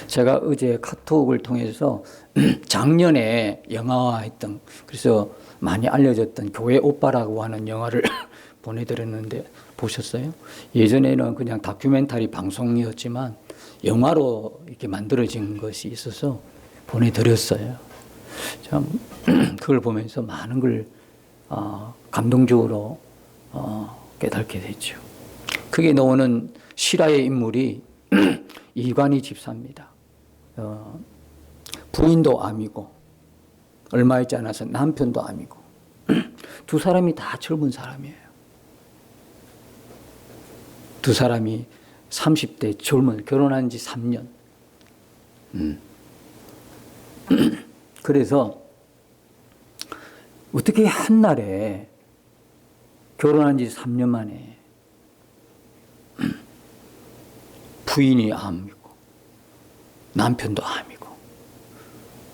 제가 어제 카톡을 통해서 작년에 영화화했던, 그래서 많이 알려졌던 교회 오빠라고 하는 영화를 보내드렸는데 보셨어요? 예전에는 그냥 다큐멘터리 방송이었지만 영화로 이렇게 만들어진 것이 있어서 보내드렸어요. 참 그걸 보면서 많은 걸 감동적으로 깨닫게 됐죠. 거기에 나오는 실화의 인물이 이관희 집사입니다. 부인도 암이고 얼마 있지 않아서 남편도 암이고 두 사람이 다 젊은 사람이에요. 두 사람이 30대 젊은, 결혼한 지 3년. 그래서 어떻게 한날에 결혼한 지 3년 만에 부인이 암이고 남편도 암이고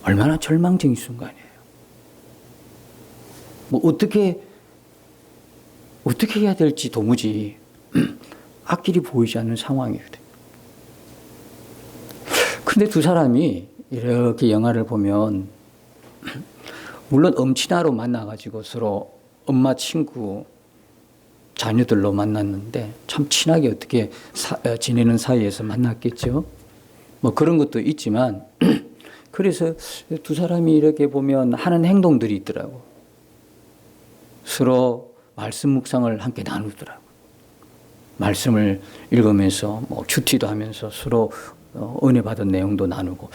얼마나 절망적인 순간이에요. 뭐 어떻게 해야 될지 도무지 앞길이 보이지 않는 상황이거든요. 근데 두 사람이 이렇게 영화를 보면 물론 엄친아로 만나가지고 서로 엄마 친구 자녀들로 만났는데 참 친하게 어떻게 지내는 사이에서 만났겠죠. 뭐 그런 것도 있지만 그래서 두 사람이 이렇게 보면 하는 행동들이 있더라고. 서로 말씀 묵상을 함께 나누더라고. 말씀을 읽으면서 뭐 큐티도 하면서 서로 은혜 받은 내용도 나누고,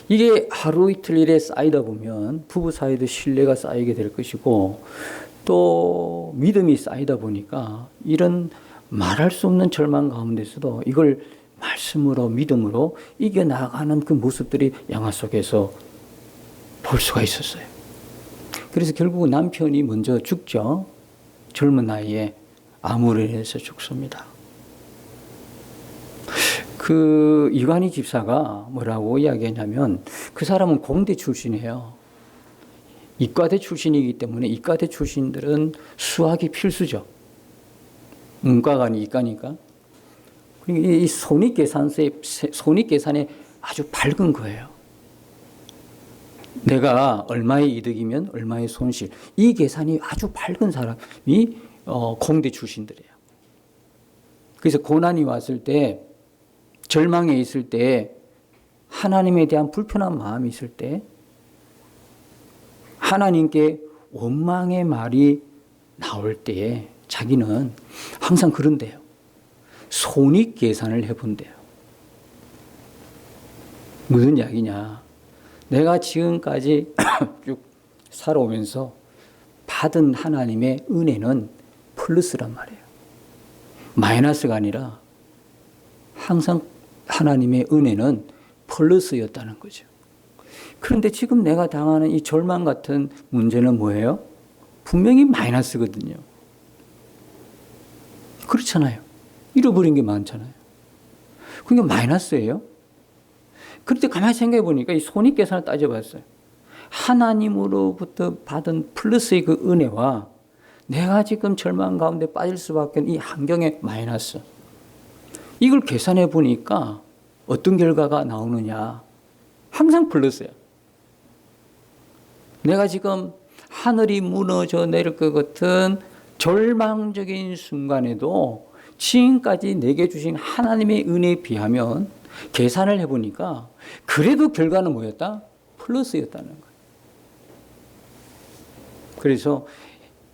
이게 하루 이틀 일에 쌓이다 보면 부부 사이도 신뢰가 쌓이게 될 것이고 또 믿음이 쌓이다 보니까 이런 말할 수 없는 절망 가운데서도 이걸 말씀으로 믿음으로 이겨나가는 그 모습들이 영화 속에서 볼 수가 있었어요. 그래서 결국 남편이 먼저 죽죠. 젊은 나이에 암으로 인해서 죽습니다. 그 이관희 집사가 뭐라고 이야기했냐면 그 사람은 공대 출신이에요. 이과대 출신이기 때문에 이과대 출신들은 수학이 필수죠. 문과가 아니 이과니까. 이 손익계산에 아주 밝은 거예요. 내가 얼마의 이득이면 얼마의 손실. 이 계산이 아주 밝은 사람이 공대 출신들이에요. 그래서 고난이 왔을 때, 절망에 있을 때, 하나님에 대한 불편한 마음이 있을 때 하나님께 원망의 말이 나올 때에 자기는 항상 그런데요. 손익 계산을 해본대요. 무슨 이야기냐. 내가 지금까지 쭉 살아오면서 받은 하나님의 은혜는 플러스란 말이에요. 마이너스가 아니라 항상 하나님의 은혜는 플러스였다는 거죠. 그런데 지금 내가 당하는 이 절망 같은 문제는 뭐예요? 분명히 마이너스거든요. 그렇잖아요. 잃어버린 게 많잖아요. 그게 마이너스예요. 그런데 가만히 생각해 보니까 이 손익계산을 따져봤어요. 하나님으로부터 받은 플러스의 그 은혜와 내가 지금 절망 가운데 빠질 수밖에 없는 이 환경의 마이너스. 이걸 계산해 보니까 어떤 결과가 나오느냐. 항상 플러스야. 내가 지금 하늘이 무너져 내릴 것 같은 절망적인 순간에도 지금까지 내게 주신 하나님의 은혜에 비하면 계산을 해보니까 그래도 결과는 뭐였다? 플러스였다는 거예요. 그래서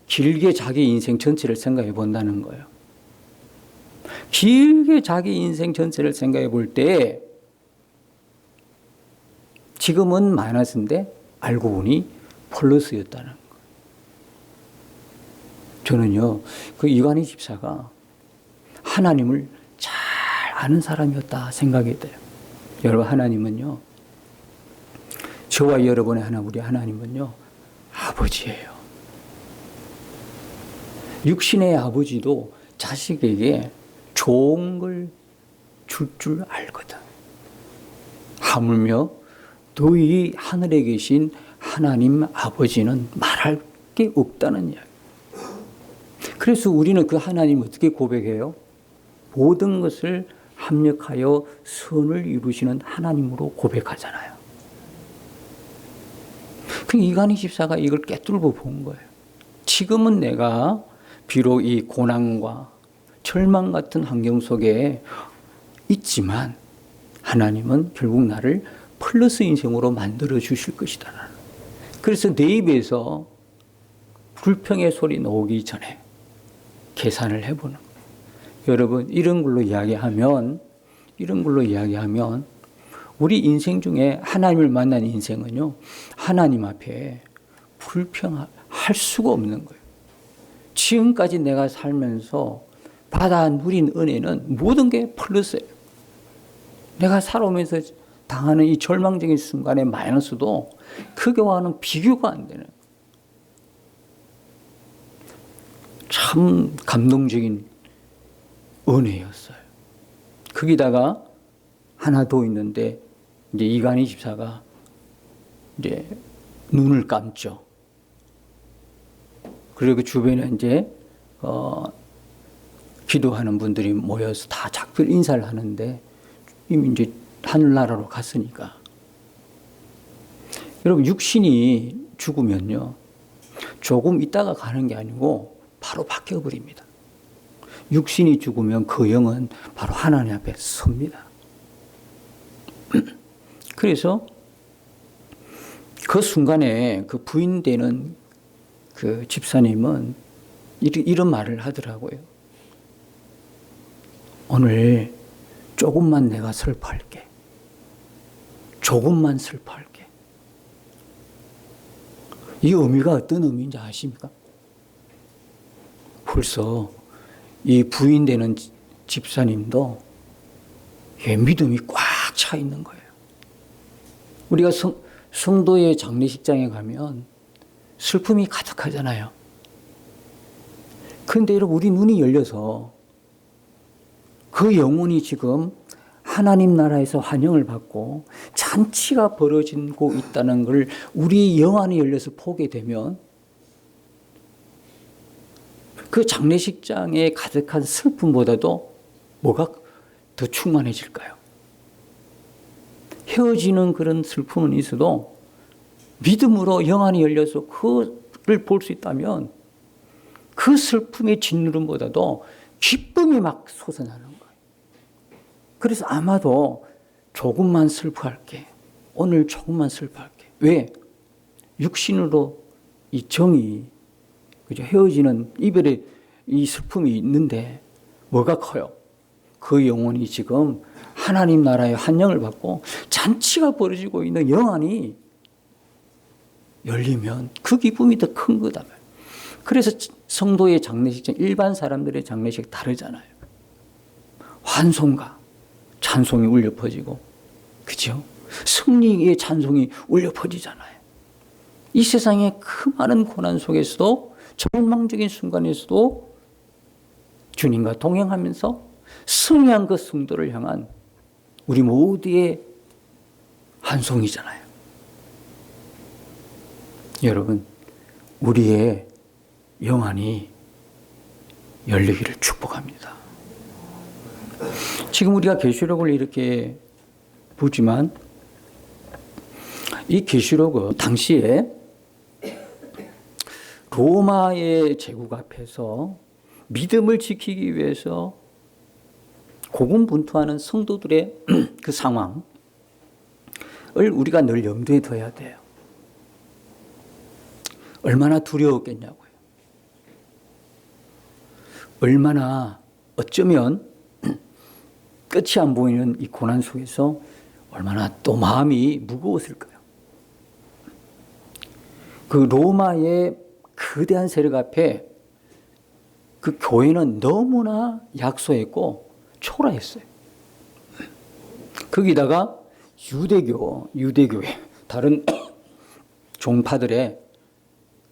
길게 자기 인생 전체를 생각해 본다는 거예요. 길게 자기 인생 전체를 생각해 볼 때 지금은 마이너스인데 알고 보니 플러스였다는 거예요. 저는요, 그 이관희 집사가 하나님을 잘 아는 사람이었다 생각이 돼요. 여러분, 하나님은요, 저와 여러분의 우리 하나님은요, 아버지예요. 육신의 아버지도 자식에게 좋은 걸 줄 알거든. 하물며 너희 하늘에 계신 하나님 아버지는 말할 게 없다는 이야기. 그래서 우리는 그 하나님을 어떻게 고백해요? 모든 것을 합력하여 선을 이루시는 하나님으로 고백하잖아요. 그 이간희 집사가 이걸 꿰뚫고 본 거예요. 지금은 내가 비록 이 고난과 절망 같은 환경 속에 있지만 하나님은 결국 나를 플러스 인생으로 만들어 주실 것이다. 그래서 내 입에서 불평의 소리 나오기 전에 계산을 해보는 거예요. 여러분, 이런 걸로 이야기하면 우리 인생 중에 하나님을 만난 인생은요, 하나님 앞에 불평할 수가 없는 거예요. 지금까지 내가 살면서 받아 누린 은혜는 모든 게 플러스예요. 내가 살아오면서 당하는 이 절망적인 순간의 마이너스도 그거와는 비교가 안 되는, 참 감동적인 은혜였어요. 거기다가 하나 더 있는데, 이제 이간희 집사가 이제 눈을 감죠. 그리고 그 주변에 이제 기도하는 분들이 모여서 다 작별 인사를 하는데 이미 이제 하늘나라로 갔으니까. 여러분, 육신이 죽으면요, 조금 있다가 가는 게 아니고 바로 바뀌어 버립니다. 육신이 죽으면 그 영은 바로 하나님 앞에 섭니다. 그래서 그 순간에 그 부인되는 그 집사님은 이런 말을 하더라고요. 오늘 조금만 내가 슬퍼할게. 조금만 슬퍼할게. 이 의미가 어떤 의미인지 아십니까? 벌써 이 부인되는 집사님도 믿음이 꽉 차 있는 거예요. 우리가 성도의 장례식장에 가면 슬픔이 가득하잖아요. 그런데 여러분, 우리 눈이 열려서 그 영혼이 지금 하나님 나라에서 환영을 받고 잔치가 벌어지고 있다는 걸 우리 영안이 열려서 보게 되면 그 장례식장에 가득한 슬픔보다도 뭐가 더 충만해질까요? 헤어지는 그런 슬픔은 있어도 믿음으로 영안이 열려서 그를 볼 수 있다면 그 슬픔의 짓누름보다도 기쁨이 막 솟아나는 거예요. 그래서 아마도 조금만 슬퍼할게. 오늘 조금만 슬퍼할게. 왜? 육신으로 이 정이, 그죠? 헤어지는 이별의 이 슬픔이 있는데 뭐가 커요? 그 영혼이 지금 하나님 나라의 환영을 받고 잔치가 벌어지고 있는 영안이 열리면 그 기쁨이 더 큰 거다. 그래서 성도의 장례식장, 일반 사람들의 장례식 다르잖아요. 환송가, 찬송이 울려 퍼지고, 그죠? 승리의 찬송이 울려 퍼지잖아요. 이 세상의 그 많은 고난 속에서도, 절망적인 순간에서도 주님과 동행하면서 승리한 그 성도를 향한 우리 모두의 환송이잖아요. 여러분, 우리의 영안이 열리기를 축복합니다. 지금 우리가 계시록을 이렇게 보지만 이 계시록은 당시에 로마의 제국 앞에서 믿음을 지키기 위해서 고군분투하는 성도들의 그 상황을 우리가 늘 염두에 둬야 돼요. 얼마나 두려웠겠냐고요. 얼마나 어쩌면 끝이 안 보이는 이 고난 속에서 얼마나 또 마음이 무거웠을까요? 그 로마의 거대한 세력 앞에 그 교회는 너무나 약소했고 초라했어요. 거기다가 유대교회, 다른 종파들의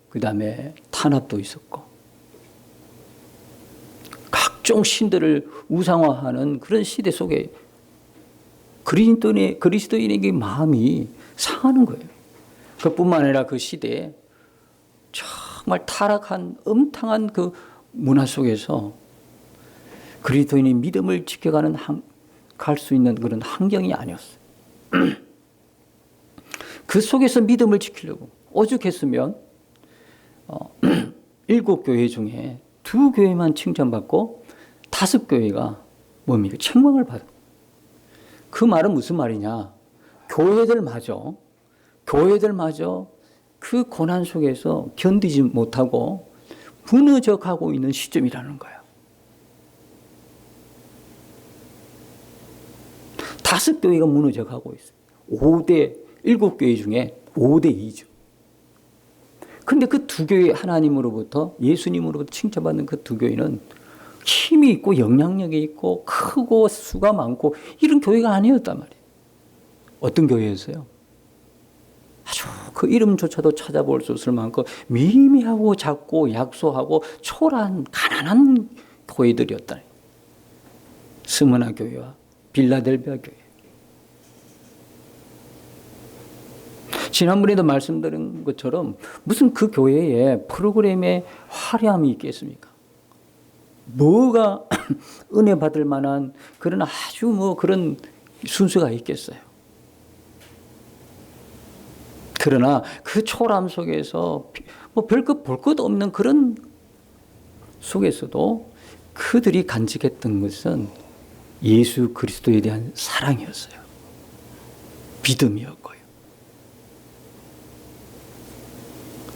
그 다음에 탄압도 있었고, 각종 신들을 우상화하는 그런 시대 속에 그리스도인에게 마음이 상하는 거예요. 그뿐만 아니라 그 시대에 정말 타락한 음탕한 그 문화 속에서 그리스도인이 믿음을 지켜가는 갈 수 있는 그런 환경이 아니었어요. 그 속에서 믿음을 지키려고 오죽했으면 7교회 중에 2교회만 칭찬받고 5교회가 뭡니까? 책망을 받아. 그 말은 무슨 말이냐? 교회들마저 그 고난 속에서 견디지 못하고 무너져 가고 있는 시점이라는 거예요. 5교회가 무너져 가고 있어요. 7교회 중에 5대2죠. 근데 그 2교회 하나님으로부터 예수님으로부터 칭찬받는 그 2교회는 힘이 있고 영향력이 있고 크고 수가 많고 이런 교회가 아니었단 말이에요. 어떤 교회였어요? 아주 그 이름조차도 찾아볼 수 없을 만큼 미미하고 작고 약소하고 초라한 가난한 교회들이었다. 스무나 교회와 빌라델비아 교회. 지난번에도 말씀드린 것처럼 무슨 그 교회에 프로그램에 화려함이 있겠습니까? 뭐가 은혜 받을 만한 그런 아주 그런 순서가 있겠어요. 그러나 그 초람 속에서 별것 볼 것 없는 그런 속에서도 그들이 간직했던 것은 예수 그리스도에 대한 사랑이었어요. 믿음이었고요.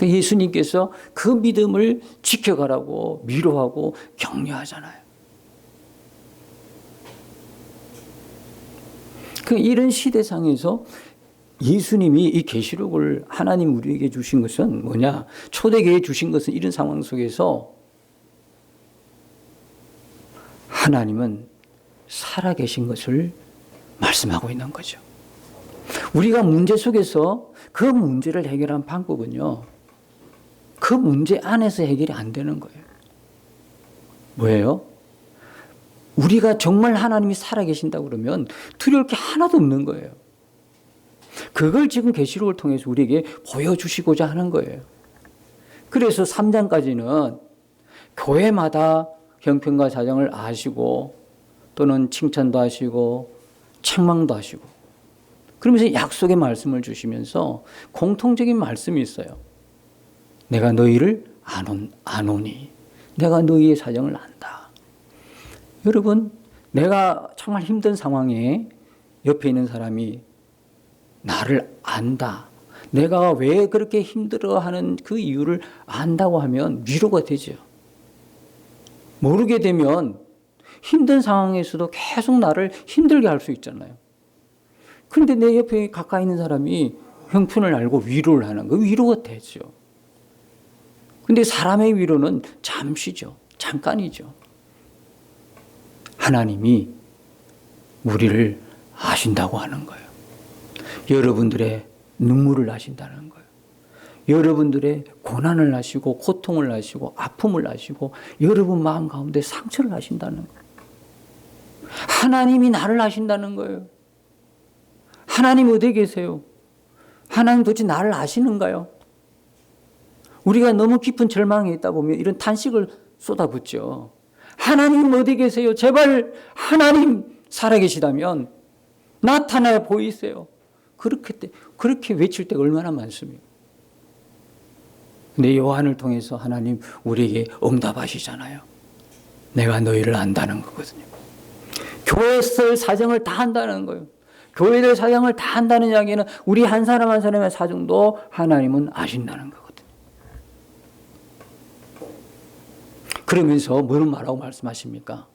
예수님께서 그 믿음을 지켜가라고 위로하고 격려하잖아요. 이런 시대상에서 예수님이 이 계시록을 하나님 우리에게 주신 것은 뭐냐? 초대교회에 주신 것은 이런 상황 속에서 하나님은 살아계신 것을 말씀하고 있는 거죠. 우리가 문제 속에서 그 문제를 해결한 방법은요, 그 문제 안에서 해결이 안 되는 거예요. 뭐예요? 우리가 정말 하나님이 살아계신다고 그러면 두려울 게 하나도 없는 거예요. 그걸 지금 계시록을 통해서 우리에게 보여주시고자 하는 거예요. 그래서 3장까지는 교회마다 형편과 사정을 아시고 또는 칭찬도 하시고 책망도 하시고 그러면서 약속의 말씀을 주시면서 공통적인 말씀이 있어요. 내가 너희를 아노니 내가 너희의 사정을 안다. 여러분, 내가 정말 힘든 상황에 옆에 있는 사람이 나를 안다. 내가 왜 그렇게 힘들어하는 그 이유를 안다고 하면 위로가 되죠. 모르게 되면 힘든 상황에서도 계속 나를 힘들게 할 수 있잖아요. 그런데 내 옆에 가까이 있는 사람이 형편을 알고 위로를 하는 거 위로가 되죠. 근데 사람의 위로는 잠시죠. 잠깐이죠. 하나님이 우리를 아신다고 하는 거예요. 여러분들의 눈물을 아신다는 거예요. 여러분들의 고난을 아시고 고통을 아시고 아픔을 아시고 여러분 마음 가운데 상처를 아신다는 거예요. 하나님이 나를 아신다는 거예요. 하나님 어디 계세요? 하나님 도대체 나를 아시는가요? 우리가 너무 깊은 절망에 있다 보면 이런 탄식을 쏟아붓죠. 하나님 어디 계세요? 제발 하나님 살아계시다면 나타나야 보이세요. 그렇게 외칠 때가 얼마나 많습니까? 근데 요한을 통해서 하나님 우리에게 응답하시잖아요. 내가 너희를 안다는 거거든요. 교회 쓸 사정을 다 한다는 거예요. 교회들 사정을 다 한다는 이야기는 우리 한 사람 한 사람의 사정도 하나님은 아신다는 거거든요. 그러면서 뭐를 말하고 말씀하십니까?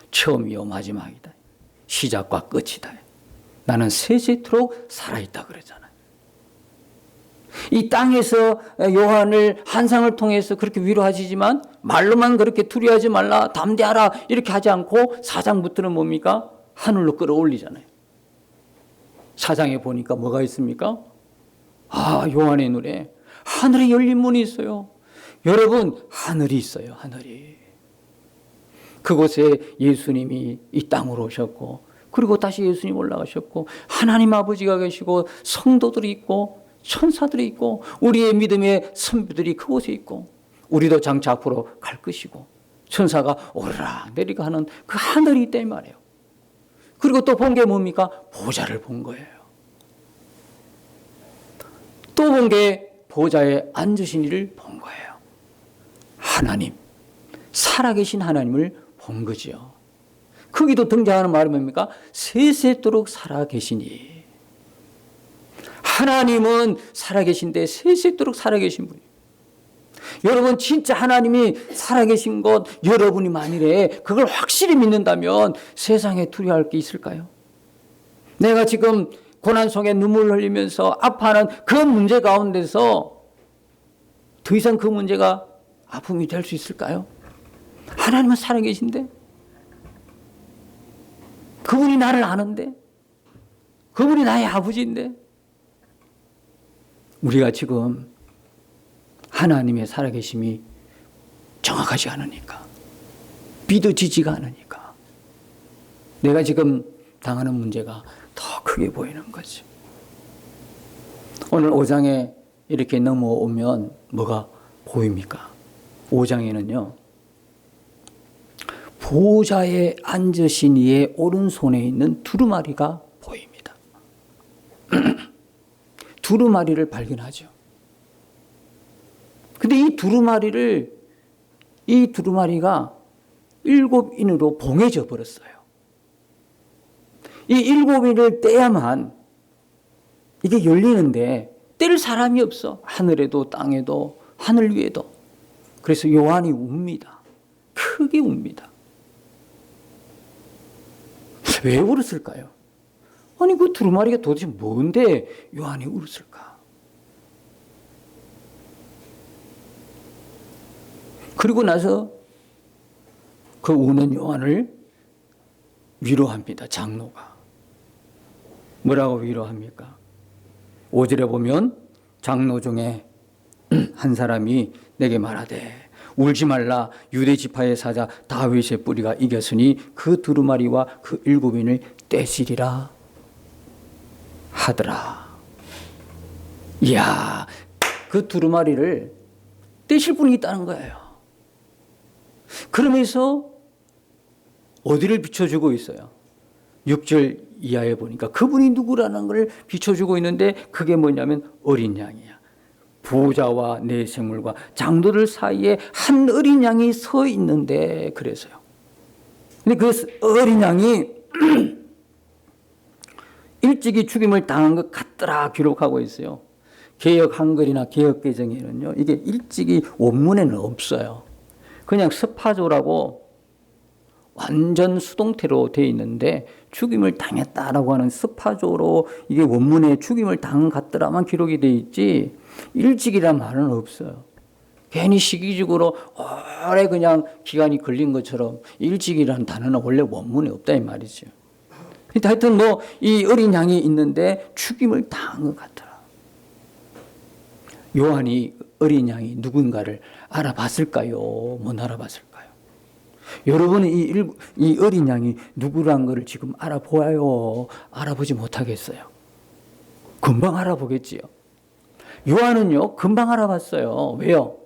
처음이요 마지막이다. 시작과 끝이다. 나는 세세토록 살아있다 그러잖아요. 이 땅에서 요한을 환상을 통해서 그렇게 위로하시지만 말로만 그렇게 두려워하지 말라 담대하라 이렇게 하지 않고 4장부터는 뭡니까? 하늘로 끌어올리잖아요. 4장에 보니까 뭐가 있습니까? 요한의 눈에 하늘에 열린 문이 있어요. 여러분, 하늘이 있어요. 하늘이. 그곳에 예수님이 이 땅으로 오셨고 그리고 다시 예수님 올라가셨고 하나님 아버지가 계시고 성도들이 있고 천사들이 있고 우리의 믿음의 선비들이 그곳에 있고 우리도 장차 앞으로 갈 것이고 천사가 오르락 내리락 하는 그 하늘이 있다 이 말이에요. 그리고 또 본 게 뭡니까? 보좌를 본 거예요. 또 본 게 보좌에 앉으신 이를 본 거예요. 하나님, 살아계신 하나님을 본 거죠. 거기도 등장하는 말이 뭡니까? 세세토록 살아계시니. 하나님은 살아계신데 세세토록 살아계신 분이에요. 여러분, 진짜 하나님이 살아계신 것 여러분이 만일에 그걸 확실히 믿는다면 세상에 두려워할 게 있을까요? 내가 지금 고난 속에 눈물을 흘리면서 아파하는 그 문제 가운데서 더 이상 그 문제가 아픔이 될 수 있을까요? 하나님은 살아계신데, 그분이 나를 아는데, 그분이 나의 아버지인데, 우리가 지금 하나님의 살아계심이 정확하지 않으니까, 믿어지지가 않으니까 내가 지금 당하는 문제가 더 크게 보이는 거지. 오늘 5장에 이렇게 넘어오면 뭐가 보입니까? 5장에는요, 보좌에 앉으신 이의 오른손에 있는 두루마리가 보입니다. 두루마리를 발견하죠. 근데 이 두루마리가 7인으로 봉해져 버렸어요. 이 7인을 떼야만 이게 열리는데 뗄 사람이 없어. 하늘에도 땅에도 하늘 위에도. 그래서 요한이 웁니다. 크게 웁니다. 왜 울었을까요? 아니, 그 두루마리가 도대체 뭔데 요한이 울었을까? 그리고 나서 그 우는 요한을 위로합니다. 장로가. 뭐라고 위로합니까? 5절에 보면 장로 중에 한 사람이 내게 말하되 울지 말라. 유대 지파의 사자 다윗의 뿌리가 이겼으니 그 두루마리와 그 7인을 떼시리라 하더라. 이야, 그 두루마리를 떼실 분이 있다는 거예요. 그러면서 어디를 비춰주고 있어요? 6절 이하에 보니까 그분이 누구라는 걸 비춰주고 있는데, 그게 뭐냐면 어린 양이야. 보좌와 내 생물과 장로들 사이에 한 어린 양이 서 있는데, 그래서요. 근데 그 어린 양이 일찍이 죽임을 당한 것 같더라 기록하고 있어요. 개역 한글이나 개역 개정에는요, 이게 일찍이 원문에는 없어요. 그냥 스파조라고 완전 수동태로 되어 있는데, 죽임을 당했다라고 하는 스파조로 이게 원문에 죽임을 당한 같더라만 기록이 되어 있지, 일찍이란 말은 없어요. 괜히 시기적으로 오래 그냥 기간이 걸린 것처럼 일찍이라는 단어는 원래 원문에 없다 이 말이죠. 하여튼 뭐 이 어린 양이 있는데 죽임을 당한 것 같더라. 요한이 어린 양이 누군가를 알아봤을까요? 못 알아봤을까요? 여러분은 이 어린 양이 누구란 것을 지금 알아보아요? 알아보지 못하겠어요? 금방 알아보겠지요. 요한은요, 금방 알아봤어요. 왜요?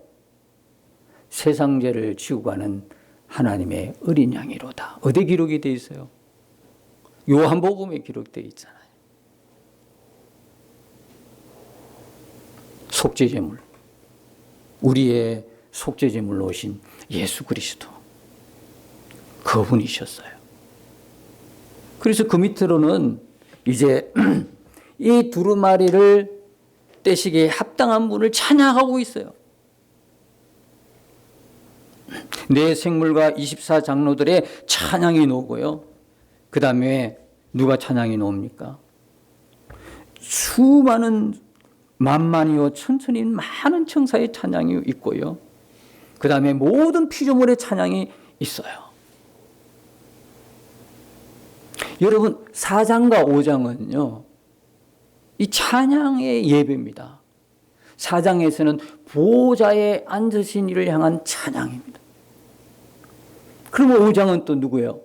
세상 죄를 지고 가는 하나님의 어린 양이로다. 어디 기록이 되어 있어요? 요한복음에 기록되어 있잖아요. 속죄제물, 우리의 속죄제물로 오신 예수 그리스도, 그분이셨어요. 그래서 그 밑으로는 이제 이 두루마리를 떼시기에 합당한 분을 찬양하고 있어요. 내 생물과 24장로들의 찬양이 나오고요. 그 다음에 누가 찬양이 나옵니까? 수많은 만만이요 천천히 많은 천사의 찬양이 있고요. 그 다음에 모든 피조물의 찬양이 있어요. 여러분, 4장과 5장은요, 이 찬양의 예배입니다. 4장에서는 보좌에 앉으신 이를 향한 찬양입니다. 그러면 5장은 또 누구예요?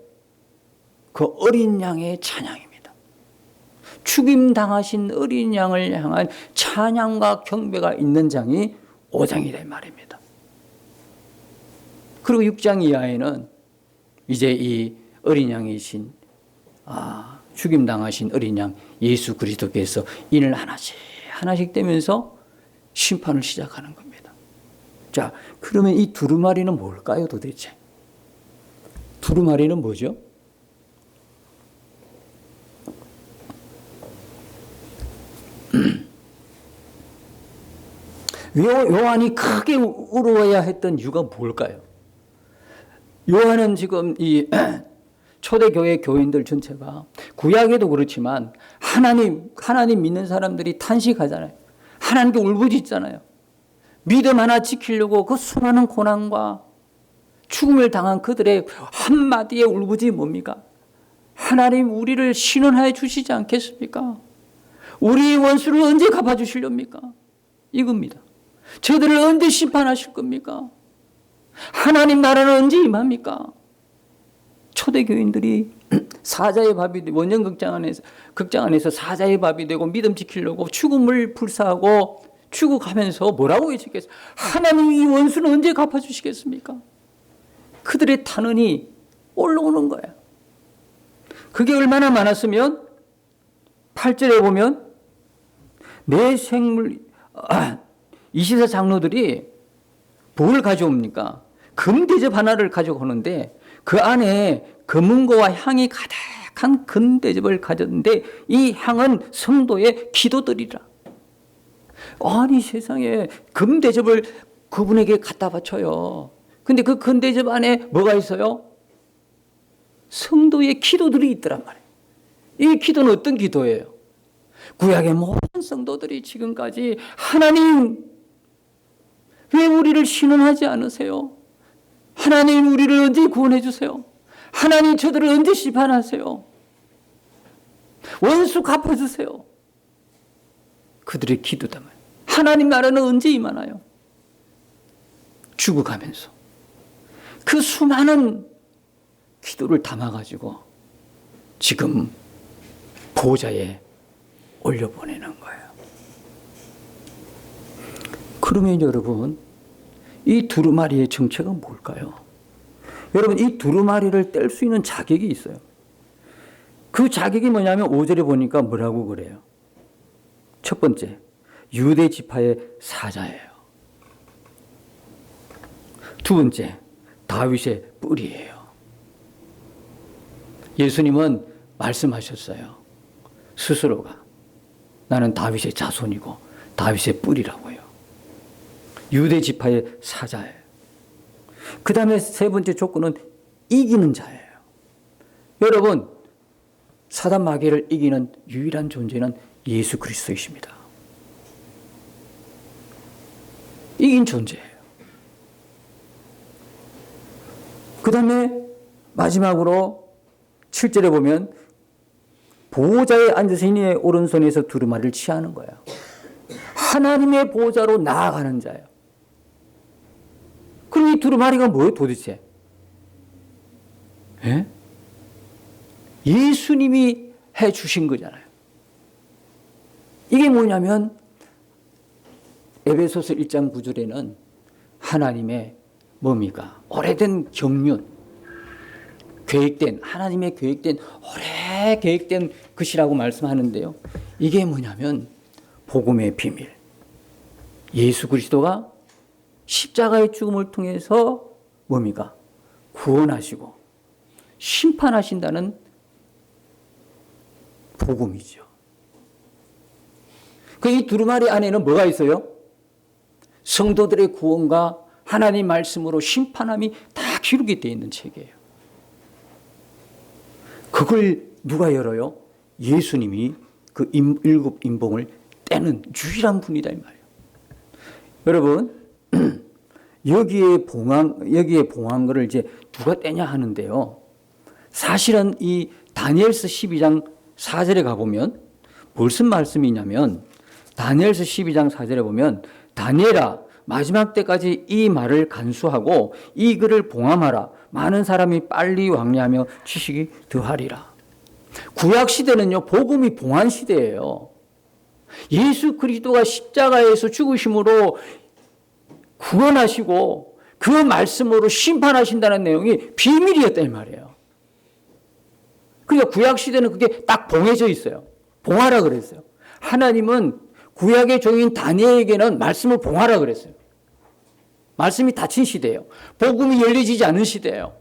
그 어린 양의 찬양입니다. 죽임당하신 어린 양을 향한 찬양과 경배가 있는 장이 5장이란 말입니다. 그리고 6장 이하에는 이제 이 어린 양이신 죽임당하신 어린 양 예수 그리스도께서 인을 하나씩 떼면서 심판을 시작하는 겁니다. 자, 그러면 이 두루마리는 뭘까요, 도대체? 두루마리는 뭐죠? 요한이 크게 울어야 했던 이유가 뭘까요? 요한은 지금 이 초대교회 교인들 전체가 구약에도 그렇지만 하나님 믿는 사람들이 탄식하잖아요. 하나님께 울부짖잖아요. 믿음 하나 지키려고 그 수많은 고난과 죽음을 당한 그들의 한마디의 울부짖이 뭡니까? 하나님 우리를 신원하여 주시지 않겠습니까? 우리의 원수를 언제 갚아주시렵니까? 이겁니다. 저들을 언제 심판하실 겁니까? 하나님 나라는 언제 임합니까? 초대교인들이 사자의 밥이 되고 원전 극장 안에서 사자의 밥이 되고 믿음 지키려고 죽음을 불사하고 죽어가면서 뭐라고 외쳤겠어요? 하나님 이 원수는 언제 갚아주시겠습니까? 그들의 탄원이 올라오는 거예요. 그게 얼마나 많았으면 8절에 보면 내 생물 24 장로들이 뭘 가져옵니까? 금대접 하나를 가져오는데 그 안에 금은고와 향이 가득한 금대접을 가졌는데 이 향은 성도의 기도들이라. 아니 세상에 금대접을 그분에게 갖다 바쳐요. 근데 그 금대접 안에 뭐가 있어요? 성도의 기도들이 있더란 말이에요. 이 기도는 어떤 기도예요? 구약의 모든 성도들이 지금까지 하나님 왜 우리를 신원하지 않으세요? 하나님 우리를 언제 구원해 주세요? 하나님 저들을 언제 심판하세요? 원수 갚아주세요. 그들의 기도다 말이에요. 하나님 나라는 언제 임하나요? 죽어가면서 그 수많은 기도를 담아가지고 지금 보좌에 올려보내는 거예요. 그러면 여러분 이 두루마리의 정체가 뭘까요? 여러분 이 두루마리를 뗄 수 있는 자격이 있어요. 그 자격이 뭐냐면 5절에 보니까 뭐라고 그래요? 첫 번째 유대 지파의 사자예요. 두 번째 다윗의 뿌리예요. 예수님은 말씀하셨어요. 스스로가 나는 다윗의 자손이고 다윗의 뿌리라고요. 유대 지파의 사자예요. 그 다음에 세 번째 조건은 이기는 자예요. 여러분 사단 마귀를 이기는 유일한 존재는 예수 그리스도이십니다. 이긴 존재예요. 그 다음에 마지막으로 7절에 보면 보호자에 앉으신 이의 오른손에서 두루마리를 취하는 거예요. 하나님의 보호자로 나아가는 자예요. 그럼 이 두루마리가 뭐예요 도대체? 예? 예수님이 해 주신 거잖아요. 이게 뭐냐면 에베소서 1장 9절에는 하나님의 뭡니까? 오래된 경륜, 하나님의 계획된 오래 계획된 것이라고 말씀하는데요. 이게 뭐냐면 복음의 비밀. 예수 그리스도가 십자가의 죽음을 통해서 뭡니까? 구원하시고 심판하신다는 복음이죠. 이 두루마리 안에는 뭐가 있어요? 성도들의 구원과 하나님 말씀으로 심판함이 다 기록이 되어 있는 책이에요. 그걸 누가 열어요? 예수님이 그 일곱 인봉을 떼는 유일한 분이다 이 말이에요. 여러분 여기에 봉한 거를 이제 누가 떼냐 하는데요. 사실은 이 다니엘서 12장 4절에 가보면 무슨 말씀이냐면 다니엘서 12장 4절에 보면 다니엘아 마지막 때까지 이 말을 간수하고 이 글을 봉함하라. 많은 사람이 빨리 왕래하며 지식이 더하리라. 구약시대는요 복음이 봉한 시대예요. 예수 그리스도가 십자가에서 죽으심으로 구원하시고 그 말씀으로 심판하신다는 내용이 비밀이었단 말이에요. 그러니까 구약 시대는 그게 딱 봉해져 있어요. 봉하라 그랬어요. 하나님은 구약의 종인 다니엘에게는 말씀을 봉하라 그랬어요. 말씀이 닫힌 시대예요. 복음이 열려지지 않은 시대예요.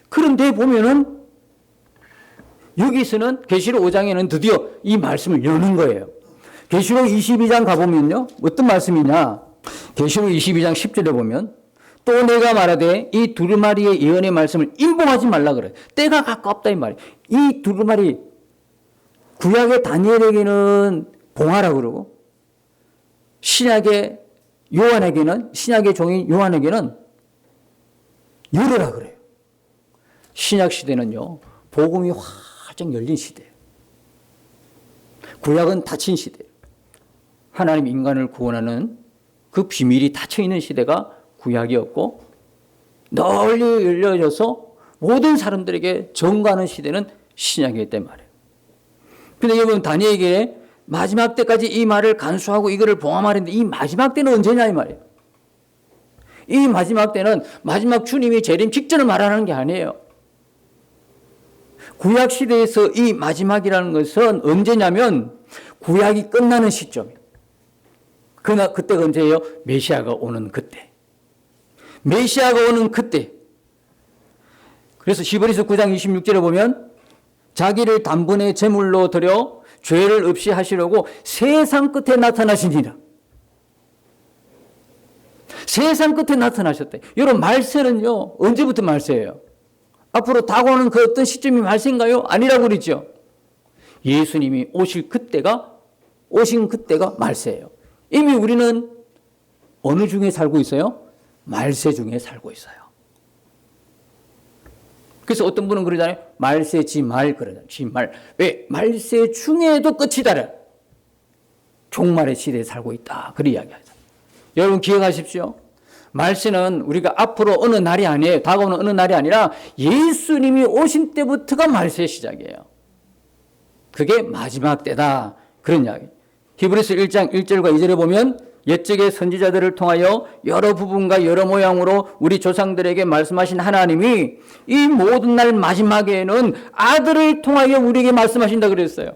그런데 보면은 여기서는 계시록 5장에는 드디어 이 말씀을 여는 거예요. 계시록 22장 가보면요. 어떤 말씀이냐. 계시록 22장 10절에 보면 또 내가 말하되 이 두루마리의 예언의 말씀을 임봉하지 말라 그래. 때가 가깝다 이 말이에요. 이 두루마리 구약의 다니엘에게는 봉하라 그러고 신약의 요한에게는 신약의 종인 요한에게는 열으라 그래요. 신약 시대는요. 복음이 활짝 열린 시대예요. 구약은 닫힌 시대예요. 하나님 인간을 구원하는 그 비밀이 닫혀 있는 시대가 구약이었고 널리 열려져서 모든 사람들에게 전가하는 시대는 신약이었단 말이에요. 그런데 여러분 다니엘에게 마지막 때까지 이 말을 간수하고 이거를 봉함하는데 이 마지막 때는 언제냐 이 말이에요. 이 마지막 때는 마지막 주님이 재림 직전을 말하는 게 아니에요. 구약 시대에서 이 마지막이라는 것은 언제냐면 구약이 끝나는 시점이에요. 그러나 그때가 언제예요? 메시아가 오는 그때. 메시아가 오는 그때. 그래서 히브리서 9장 26절에 보면 자기를 단번에 제물로 드려 죄를 없이 하시려고 세상 끝에 나타나시니라. 세상 끝에 나타나셨대. 여러분 말세는요. 언제부터 말세예요? 앞으로 다가오는 그 어떤 시점이 말세인가요? 아니라고 그러죠. 예수님이 오신 그때가 말세예요. 이미 우리는 어느 중에 살고 있어요? 말세 중에 살고 있어요. 그래서 어떤 분은 그러잖아요. 말세 지말 그러잖아요. 지말. 왜? 말세 중에도 끝이다래. 종말의 시대에 살고 있다. 그런 이야기하죠. 여러분 기억하십시오. 말세는 우리가 앞으로 어느 날이 아니에요. 다가오는 어느 날이 아니라 예수님이 오신 때부터가 말세의 시작이에요. 그게 마지막 때다. 그런 이야기. 히브리서 1장 1절과 2절에 보면 옛적의 선지자들을 통하여 여러 부분과 여러 모양으로 우리 조상들에게 말씀하신 하나님이 이 모든 날 마지막에는 아들을 통하여 우리에게 말씀하신다 그랬어요.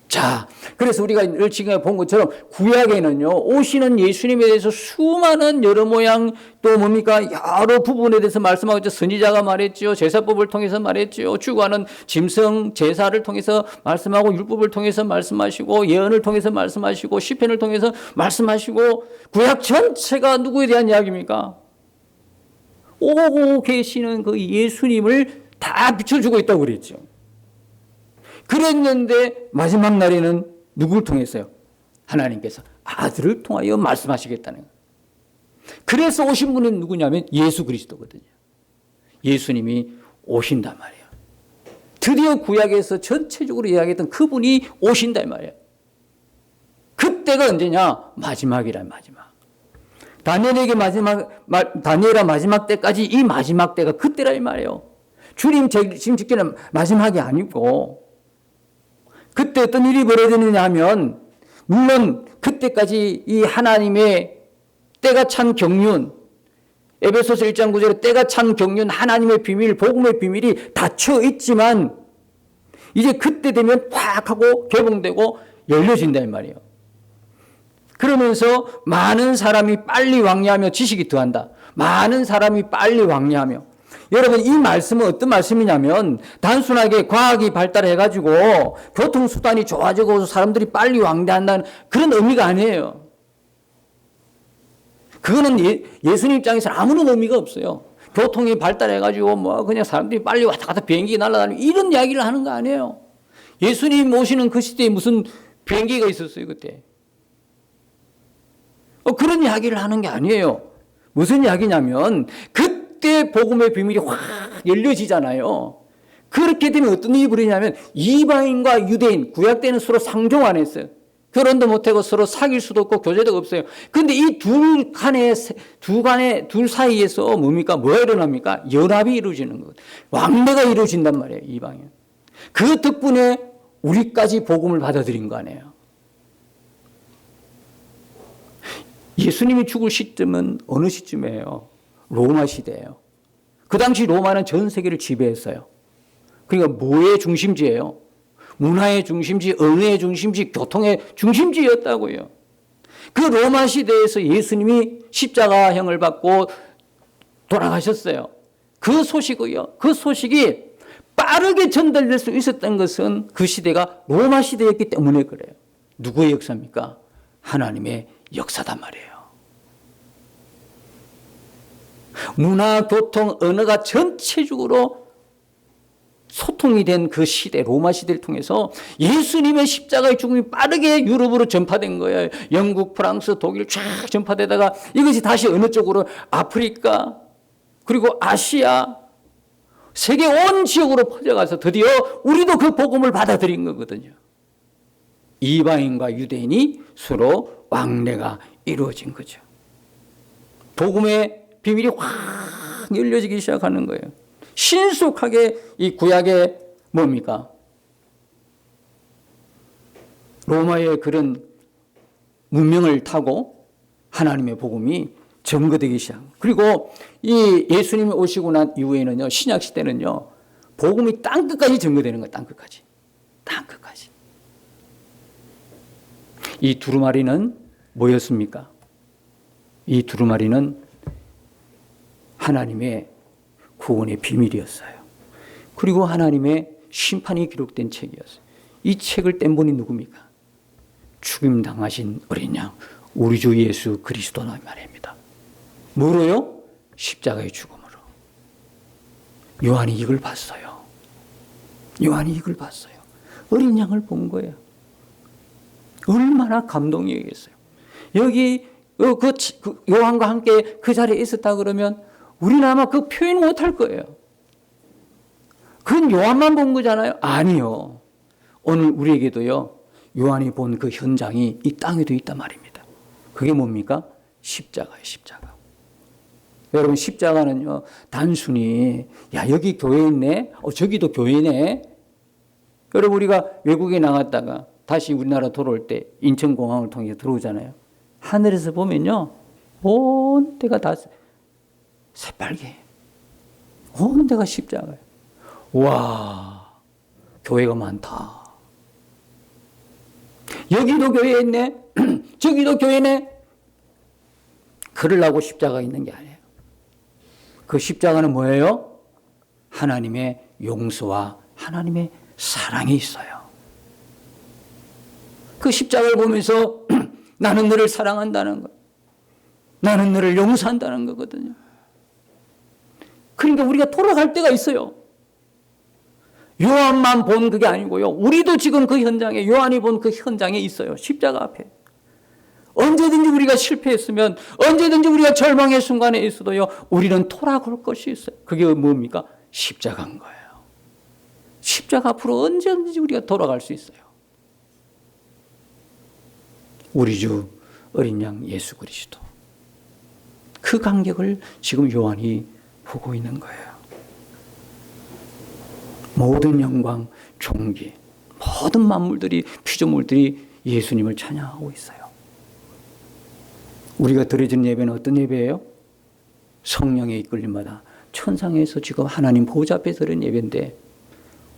자, 그래서 우리가 늘 지금 본 것처럼 구약에는요, 오시는 예수님에 대해서 수많은 여러 모양 또 뭡니까? 여러 부분에 대해서 말씀하고 있죠. 선지자가 말했죠. 제사법을 통해서 말했죠. 주관은 짐승 제사를 통해서 말씀하고 율법을 통해서 말씀하시고 예언을 통해서 말씀하시고 시편을 통해서 말씀하시고 구약 전체가 누구에 대한 이야기입니까? 오고 계시는 그 예수님을 다 비춰주고 있다고 그랬죠. 그랬는데 마지막 날에는 누구를 통해서요? 하나님께서 아들을 통하여 말씀하시겠다는 거예요. 그래서 오신 분은 누구냐면 예수 그리스도거든요. 예수님이 오신단 말이에요. 드디어 구약에서 전체적으로 이야기했던 그분이 오신단 말이에요. 그때가 언제냐? 마지막이란 마지막. 다니엘아 마지막 때까지 이 마지막 때가 그때라 이 말이에요. 주님 지금 직전에 마지막이 아니고 그때 어떤 일이 벌어지느냐 하면 물론 그때까지 이 하나님의 때가 찬 경륜 에베소서 1장 9절에 때가 찬 경륜 하나님의 비밀 복음의 비밀이 닫혀 있지만 이제 그때 되면 팍 하고 개봉되고 열려진다 이 말이에요. 그러면서 많은 사람이 빨리 왕래하며 지식이 더한다. 많은 사람이 빨리 왕래하며 여러분 이 말씀은 어떤 말씀이냐면 단순하게 과학이 발달해가지고 교통수단이 좋아지고 사람들이 빨리 왕래한다는 그런 의미가 아니에요. 그거는 예수님 입장에서는 아무런 의미가 없어요. 교통이 발달해가지고 뭐 그냥 사람들이 빨리 왔다 갔다 비행기 날아다니고 이런 이야기를 하는 거 아니에요. 예수님 오시는 그 시대에 무슨 비행기가 있었어요 그때. 그런 이야기를 하는 게 아니에요. 무슨 이야기냐면 그때 복음의 비밀이 확 열려지잖아요. 그렇게 되면 어떤 일이 벌어지냐면 이방인과 유대인, 구약 때는 서로 상종 안 했어요. 결혼도 못하고 서로 사귈 수도 없고 교제도 없어요. 그런데 이 둘 사이에서 뭡니까? 뭐가 일어납니까? 연합이 이루어지는 것. 왕래가 이루어진단 말이에요. 이방인. 그 덕분에 우리까지 복음을 받아들인 거 아니에요. 예수님이 죽을 시점은 어느 시점이에요? 로마 시대예요. 그 당시 로마는 전 세계를 지배했어요. 그러니까 뭐의 중심지예요? 문화의 중심지, 언어의 중심지, 교통의 중심지였다고요. 그 로마 시대에서 예수님이 십자가형을 받고 돌아가셨어요. 그 소식이요. 그 소식이 빠르게 전달될 수 있었던 것은 그 시대가 로마 시대였기 때문에 그래요. 누구의 역사입니까? 하나님의 역사단 말이에요. 문화, 교통, 언어가 전체적으로 소통이 된 그 시대, 로마 시대를 통해서 예수님의 십자가의 죽음이 빠르게 유럽으로 전파된 거예요. 영국, 프랑스, 독일 쫙 전파되다가 이것이 다시 어느 쪽으로 아프리카, 그리고 아시아, 세계 온 지역으로 퍼져가서 드디어 우리도 그 복음을 받아들인 거거든요. 이방인과 유대인이 서로 왕래가 이루어진 거죠. 복음의 비밀이 확 열려지기 시작하는 거예요. 신속하게 이 구약의 뭡니까? 로마의 그런 문명을 타고 하나님의 복음이 증거되기 시작. 그리고 이 예수님이 오시고 난 이후에는요, 신약 시대는요, 복음이 땅 끝까지 증거되는 거예요. 땅 끝까지. 땅 끝까지. 이 두루마리는 뭐였습니까? 이 두루마리는 하나님의 구원의 비밀이었어요. 그리고 하나님의 심판이 기록된 책이었어요. 이 책을 뗀 분이 누굽니까? 죽임당하신 어린 양, 우리 주 예수 그리스도는 말입니다. 뭐로요? 십자가의 죽음으로. 요한이 이걸 봤어요. 요한이 이걸 봤어요. 어린 양을 본 거예요. 얼마나 감동이겠어요. 여기 요한과 함께 그 자리에 있었다 그러면 우리는 아마 그 표현 못할 거예요. 그건 요한만 본 거잖아요. 아니요. 오늘 우리에게도요, 요한이 본 그 현장이 이 땅에도 있단 말입니다. 그게 뭡니까? 십자가예요, 십자가. 여러분, 십자가는요, 단순히 야, 여기 교회 있네, 저기도 교회네. 여러분, 우리가 외국에 나갔다가 다시 우리나라 돌아올 때 인천공항을 통해 들어오잖아요. 하늘에서 보면요, 온 데가 다 새빨개. 온 데가 십자가예요. 와, 교회가 많다. 여기도 교회 있네, 저기도 교회네. 그러려고 십자가 있는 게 아니에요. 그 십자가는 뭐예요? 하나님의 용서와 하나님의 사랑이 있어요. 그 십자가를 보면서 나는 너를 사랑한다는 것, 나는 너를 용서한다는 거거든요. 그러니까 우리가 돌아갈 때가 있어요. 요한만 본 그게 아니고요. 우리도 지금 그 현장에, 요한이 본 그 현장에 있어요. 십자가 앞에. 언제든지 우리가 실패했으면, 언제든지 우리가 절망의 순간에 있어도요, 우리는 돌아갈 것이 있어요. 그게 뭡니까? 십자가인 거예요. 십자가 앞으로 언제든지 우리가 돌아갈 수 있어요. 우리 주 어린 양 예수 그리스도. 그 간격을 지금 요한이 보고 있는 거예요. 모든 영광, 존귀, 모든 만물들이, 피조물들이 예수님을 찬양하고 있어요. 우리가 드려지는 예배는 어떤 예배예요? 성령의 이끌림마다 천상에서 지금 하나님 보좌 앞에 드리는 예배인데,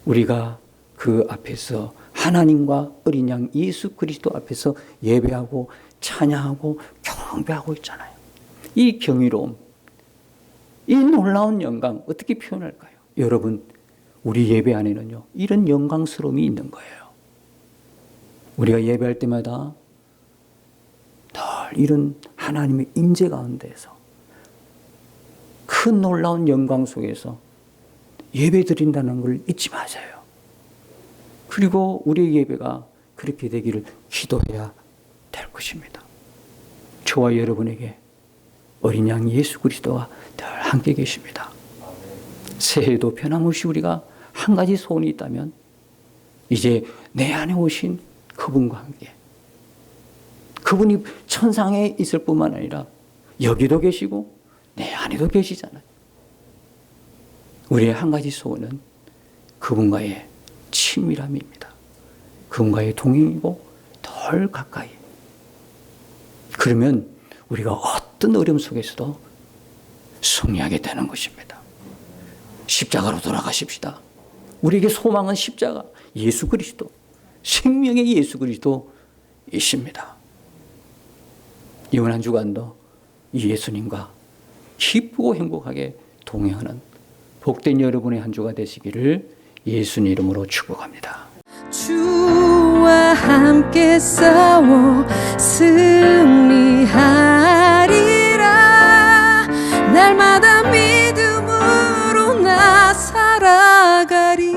우리가 그 앞에서 하나님과 어린 양 예수 그리스도 앞에서 예배하고 찬양하고 경배하고 있잖아요. 이 경이로움, 이 놀라운 영광 어떻게 표현할까요? 여러분, 우리 예배 안에는요, 이런 영광스러움이 있는 거예요. 우리가 예배할 때마다 늘 이런 하나님의 임재 가운데서 큰 놀라운 영광 속에서 예배 드린다는 걸 잊지 마세요. 그리고 우리의 예배가 그렇게 되기를 기도해야 될 것입니다. 저와 여러분에게 어린 양 예수 그리스도가 늘 함께 계십니다. 새해에도 변함없이 우리가 한 가지 소원이 있다면, 이제 내 안에 오신 그분과 함께, 그분이 천상에 있을 뿐만 아니라 여기도 계시고 내 안에도 계시잖아요. 우리의 한 가지 소원은 그분과의 친밀함입니다. 그분과의 동행이고 덜 가까이. 그러면 우리가 어떤 어려움 속에서도 승리하게 되는 것입니다. 십자가로 돌아가십시다. 우리에게 소망은 십자가, 예수 그리스도, 생명의 예수 그리스도이십니다. 이번 한 주간도 이 예수님과 기쁘고 행복하게 동행하는 복된 여러분의 한 주가 되시기를 예수님 이름으로 축복합니다. 주와 함께 싸워 승리하리라. 날마다 믿음으로 나 살아가리.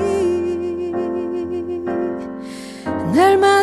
날마다